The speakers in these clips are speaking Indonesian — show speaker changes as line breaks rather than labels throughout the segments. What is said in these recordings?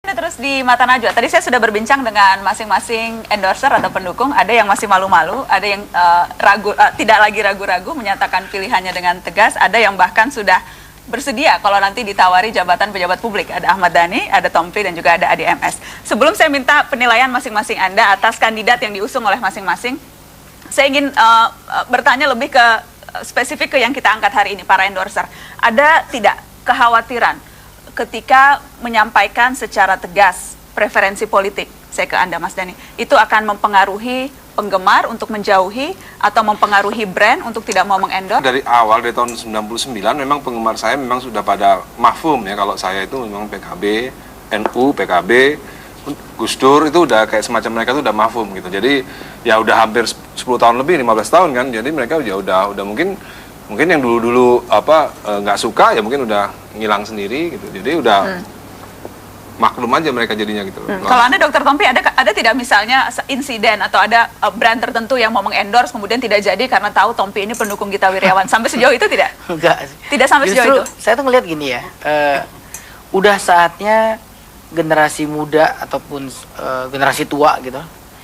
Terus di mata Najwa, tadi saya sudah berbincang dengan masing-masing endorser atau pendukung. Ada yang masih malu-malu, ada yang tidak lagi ragu-ragu menyatakan pilihannya dengan tegas, ada yang bahkan sudah bersedia kalau nanti ditawari jabatan pejabat publik. Ada Ahmad Dhani, ada Tompi, dan juga ada Adi MS. Sebelum saya minta penilaian masing-masing Anda atas kandidat yang diusung oleh masing-masing, saya ingin bertanya lebih ke spesifik ke yang kita angkat hari ini, para endorser. Ada tidak kekhawatiran ketika menyampaikan secara tegas preferensi politik, saya ke Anda Mas Dhani, itu akan mempengaruhi penggemar untuk menjauhi atau mempengaruhi brand untuk tidak mau mengendorse?
Dari awal, dari tahun 99, memang penggemar saya memang sudah pada mahfum ya, kalau saya itu memang PKB, NU, PKB, Gus Dur, itu udah kayak semacam mereka itu udah mahfum gitu. Jadi ya udah hampir 10 tahun lebih, 15 tahun kan, jadi mereka ya udah mungkin yang dulu-dulu nggak suka ya mungkin udah ngilang sendiri gitu. Jadi udah maklum aja mereka jadinya gitu.
Kalau Anda Dr. Tompi, ada tidak misalnya insiden atau ada brand tertentu yang mau mengendorse kemudian tidak jadi karena tahu Tompi ini pendukung Gita Wirjawan? Sampai sejauh itu tidak?
Enggak.
Tidak sampai
Justru,
sejauh itu?
saya tuh ngeliat gini ya, udah saatnya generasi muda ataupun generasi tua gitu,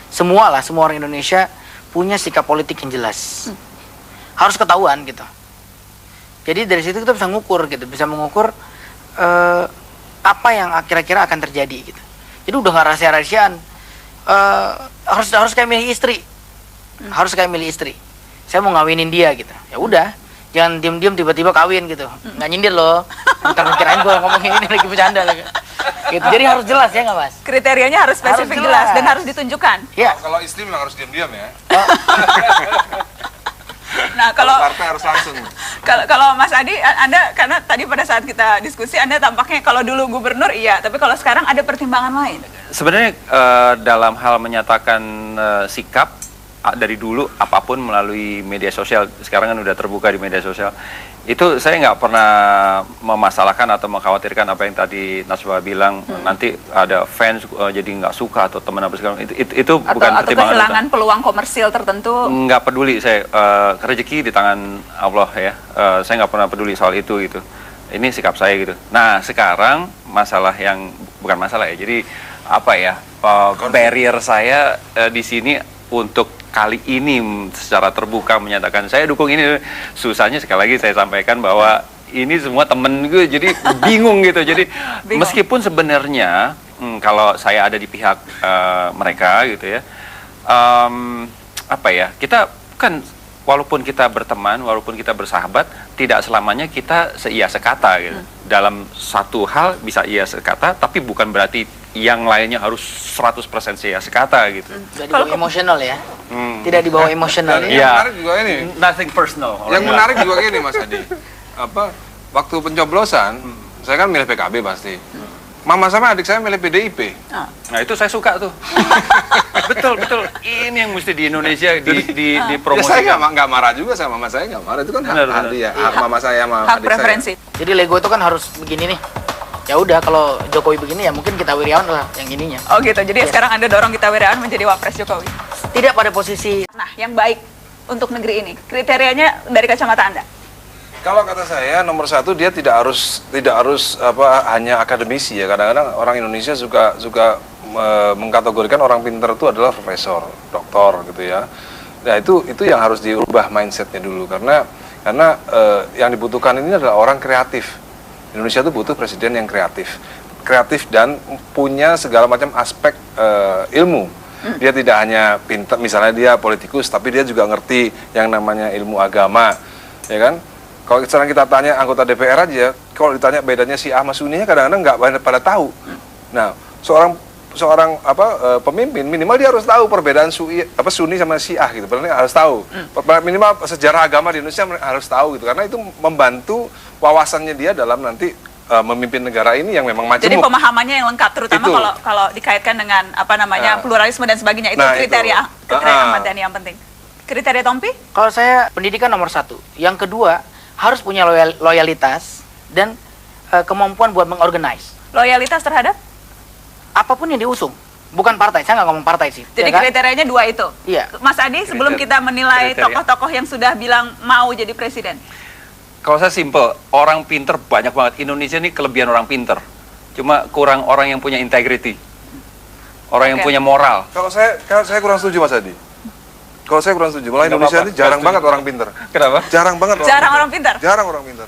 semua orang Indonesia punya sikap politik yang jelas. Harus ketahuan gitu. Jadi dari situ kita bisa ngukur gitu, bisa mengukur apa yang kira-kira akan terjadi gitu. Jadi udah nggak rahasia-rahasiaan. Harus kayak milih istri, harus kayak milih istri. Saya mau ngawinin dia gitu. Ya udah, jangan diem-diem tiba-tiba kawin gitu. Nggak nyindir loh. Ntar kirain gue ngomongin ini lagi bercanda lagi. Gitu. Jadi harus jelas ya nggak Mas?
Kriterianya harus spesifik, jelas dan harus ditunjukkan.
Ya.
Kalau istri memang harus diam-diam ya.
Nah, kalau
partai harus langsung.
Kalau Mas Adi, Anda karena tadi pada saat kita diskusi Anda tampaknya kalau dulu gubernur iya, tapi kalau sekarang ada pertimbangan lain.
Sebenarnya dalam hal menyatakan sikap dari dulu apapun melalui media sosial, sekarang kan udah terbuka di media sosial, itu saya nggak pernah memasalahkan atau mengkhawatirkan apa yang tadi Najwa bilang, nanti ada fans jadi nggak suka atau teman apa segala itu bukan
atau
pertimbangan
kehilangan peluang komersil tertentu.
Nggak peduli saya, rezeki di tangan Allah ya, saya nggak pernah peduli soal itu gitu. Ini sikap saya gitu. Nah sekarang masalah yang bukan masalah ya, jadi apa ya, barrier saya di sini untuk kali ini secara terbuka menyatakan saya dukung ini, susahnya sekali lagi saya sampaikan bahwa ini semua temen gue jadi bingung gitu. Jadi meskipun sebenarnya kalau saya ada di pihak mereka gitu ya, apa ya, kita kan walaupun kita berteman, walaupun kita bersahabat, tidak selamanya kita seia sekata gitu. Dalam satu hal bisa iya sekata, tapi bukan berarti yang lainnya harus 100% seia sekata gitu.
Tidak dibawa emosional ya. Tidak dibawa emosional ya.
Yang menarik juga ini.
Nothing personal.
Yang menarik juga gini Mas Adi. Waktu pencoblosan, saya kan milih PKB pasti. Mama sama adik saya milih PDIP.
Nah itu saya suka tuh. betul. Ini yang mesti di Indonesia dipromosikan.
Ya, saya nggak marah juga sama mama saya, nggak marah. Itu kan hak dia, hak mama saya sama
Hak
adik
preferensi.
saya.
Jadi Lego itu kan harus begini nih. Ya udah, kalau Jokowi begini ya mungkin Gita Wirjawan lah yang ininya.
Oh gitu. Jadi sekarang Anda dorong Gita Wirjawan menjadi wapres Jokowi.
Tidak pada posisi.
Nah, yang baik untuk negeri ini, kriterianya dari kacamata Anda.
Kalau kata saya nomor satu, dia tidak harus hanya akademisi ya. Kadang-kadang orang Indonesia suka mengkategorikan orang pintar itu adalah profesor, doktor gitu ya. Nah itu yang harus diubah mindsetnya dulu, karena yang dibutuhkan ini adalah orang kreatif. Indonesia itu butuh presiden yang kreatif dan punya segala macam aspek ilmu. Dia tidak hanya pintar, misalnya dia politikus, tapi dia juga ngerti yang namanya ilmu agama, ya kan? Kalau sekarang kita tanya anggota DPR aja, kalau ditanya bedanya Syiah sama Sunninya kadang-kadang nggak banyak pada tahu. Nah, seorang pemimpin minimal dia harus tahu perbedaan Sunni sama Syiah gitu. Berarti harus tahu. Minimal sejarah agama di Indonesia harus tahu gitu, karena itu membantu wawasannya dia dalam nanti memimpin negara ini yang memang majemuk.
Jadi pemahamannya yang lengkap, terutama kalau dikaitkan dengan pluralisme dan sebagainya. Itu kriteria Ahmad Dhani yang penting. Kriteria Tompi?
Kalau saya pendidikan nomor satu. Yang kedua, harus punya loyalitas dan kemampuan buat mengorganize.
Loyalitas terhadap?
Apapun yang diusung. Bukan partai, saya nggak ngomong partai sih.
Jadi
ya kan?
kriterianya dua itu?
Iya.
Mas Adi, sebelum kita menilai tokoh-tokoh yang sudah bilang mau jadi presiden.
Kalau saya simple, orang pinter banyak banget. Indonesia ini kelebihan orang pinter. cuma kurang orang yang punya integrity, orang yang
Oke.
punya moral.
Kalau saya kurang setuju Mas Adi. Kalau saya kurang setuju, malah
Nggak
Indonesia
apa-apa,
ini jarang
setuju.
banget orang pinter.
Kenapa?
Jarang banget
Jarang orang pintar?
Jarang orang pinter.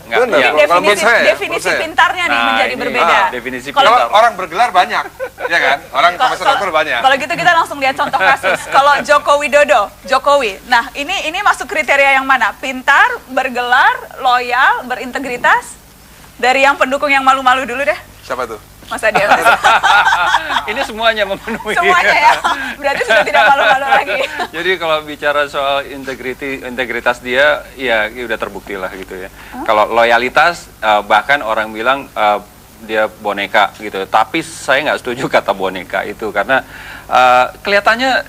Nggak,
Benar.
iya.
Kalau menurut saya,
Definisi
menurut saya.
pintarnya nih
Nah,
menjadi
ini,
berbeda.
definisi
Kalau-
Kalau orang bergelar banyak, ya kan? Orang profesor dokter banyak.
Kalau gitu kita langsung lihat contoh kasus. Kalau Joko Widodo, Jokowi. Nah, ini masuk kriteria yang mana? Pintar, bergelar, loyal, berintegritas. Dari yang pendukung yang malu-malu dulu deh.
Siapa tuh?
Mas Adi.
Ini semuanya memenuhi.
Semuanya ya. Berarti sudah tidak malu-malu lagi.
Jadi kalau bicara soal integritas dia, ya udah terbukti lah gitu ya. Kalau loyalitas, bahkan orang bilang dia boneka gitu. Tapi saya nggak setuju kata boneka itu karena kelihatannya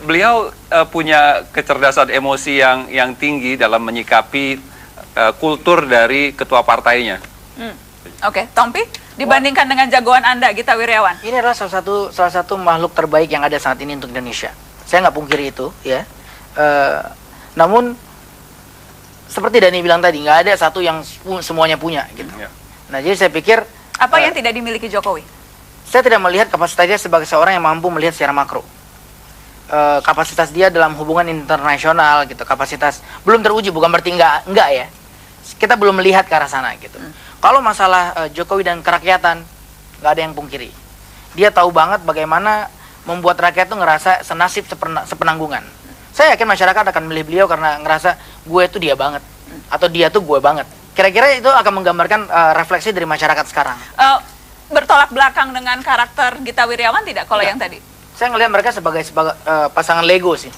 beliau punya kecerdasan emosi yang tinggi dalam menyikapi kultur dari ketua partainya.
Oke, Tompi, dibandingkan dengan jagoan Anda, Gita Wirjawan.
Ini adalah salah satu makhluk terbaik yang ada saat ini untuk Indonesia. Saya nggak pungkiri itu, ya. Namun seperti Dani bilang tadi, nggak ada satu yang semuanya punya, gitu.
Ya.
Nah, jadi saya pikir
Apa yang tidak dimiliki Jokowi?
saya tidak melihat kapasitasnya sebagai seorang yang mampu melihat secara makro. Kapasitas dia dalam hubungan internasional, gitu. Kapasitas belum teruji, bukan berarti enggak ya. Kita belum melihat ke arah sana, gitu. Kalau masalah Jokowi dan kerakyatan, nggak ada yang pungkiri. Dia tahu banget bagaimana membuat rakyat tuh ngerasa senasib sepenanggungan. Saya yakin masyarakat akan milih beliau karena ngerasa gue tuh dia banget, atau dia tuh gue banget. Kira-kira itu akan menggambarkan refleksi dari masyarakat sekarang.
Bertolak belakang dengan karakter Gita Wirjawan tidak kalau yang tadi?
Saya ngelihat mereka sebagai pasangan Lego sih.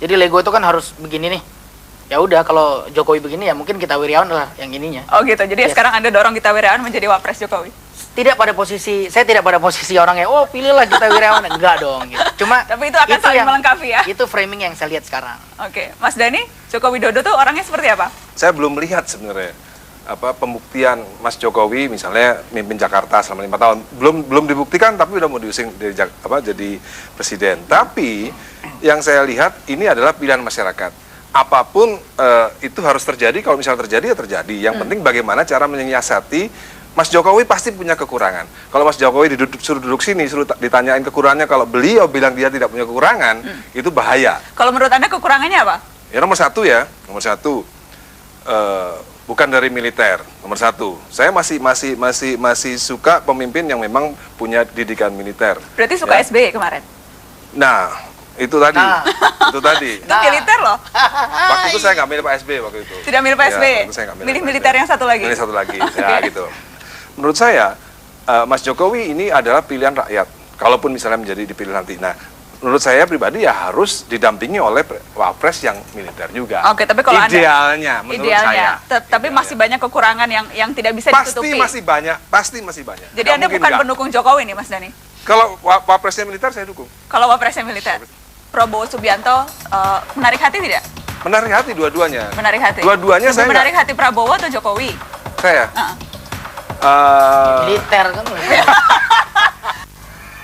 Jadi Lego itu kan harus begini nih. Ya udah, kalau Jokowi begini ya mungkin Gita Wirjawan lah yang ininya.
Oh gitu, jadi
Yes.
sekarang Anda dorong Gita Wirjawan menjadi wapres Jokowi?
Saya tidak pada posisi orang yang pilihlah Gita Wirjawan, enggak dong gitu. Cuma
Tapi itu akan saling melengkapi ya?
Itu framing yang saya lihat sekarang.
Oke, Mas Dani, Joko Widodo tuh orangnya seperti apa?
Saya belum melihat sebenarnya pembuktian Mas Jokowi misalnya mimpin Jakarta selama 5 tahun belum dibuktikan, tapi udah mau diusung jadi presiden. Tapi yang saya lihat ini adalah pilihan masyarakat. Apapun itu harus terjadi, kalau misalnya terjadi ya terjadi. Yang penting bagaimana cara menyiasati. Mas Jokowi pasti punya kekurangan. Kalau Mas Jokowi suruh duduk sini, suruh ditanyain kekurangannya, kalau beliau bilang dia tidak punya kekurangan, itu bahaya.
Kalau menurut Anda kekurangannya apa?
Ya nomor satu, bukan dari militer. Nomor satu, saya masih suka pemimpin yang memang punya didikan militer.
Berarti suka
Ya.
SBY kemarin?
Nah, itu tadi,
Nah.
itu tadi.
Itu militer loh.
Waktu itu saya nggak milih Pak SBY waktu itu.
Tidak milih Pak
Ya,
SBY?
waktu itu saya nggak
Milih
Pak
militer
SBY.
yang satu lagi?
Milih satu lagi, ya gitu. Menurut saya, Mas Jokowi ini adalah pilihan rakyat. Kalaupun misalnya menjadi dipilih nanti. Nah, menurut saya pribadi ya harus didampingi oleh wapres yang militer juga.
Oke, tapi kalau Anda-
idealnya, menurut saya.
Tapi
Idealnya.
masih banyak kekurangan yang tidak bisa
Pasti
ditutupi.
masih banyak, pasti masih banyak.
Jadi
Nggak
Anda
mungkin
bukan
nggak.
pendukung Jokowi nih, Mas Dani?
Kalau wapresnya militer saya dukung.
Kalau wapresnya militer? Prabowo Subianto menarik hati tidak?
Menarik hati dua-duanya.
Menarik hati?
Dua-duanya
Lebih
saya
menarik hati Prabowo atau Jokowi?
Saya.
Heeh.
Militer kan.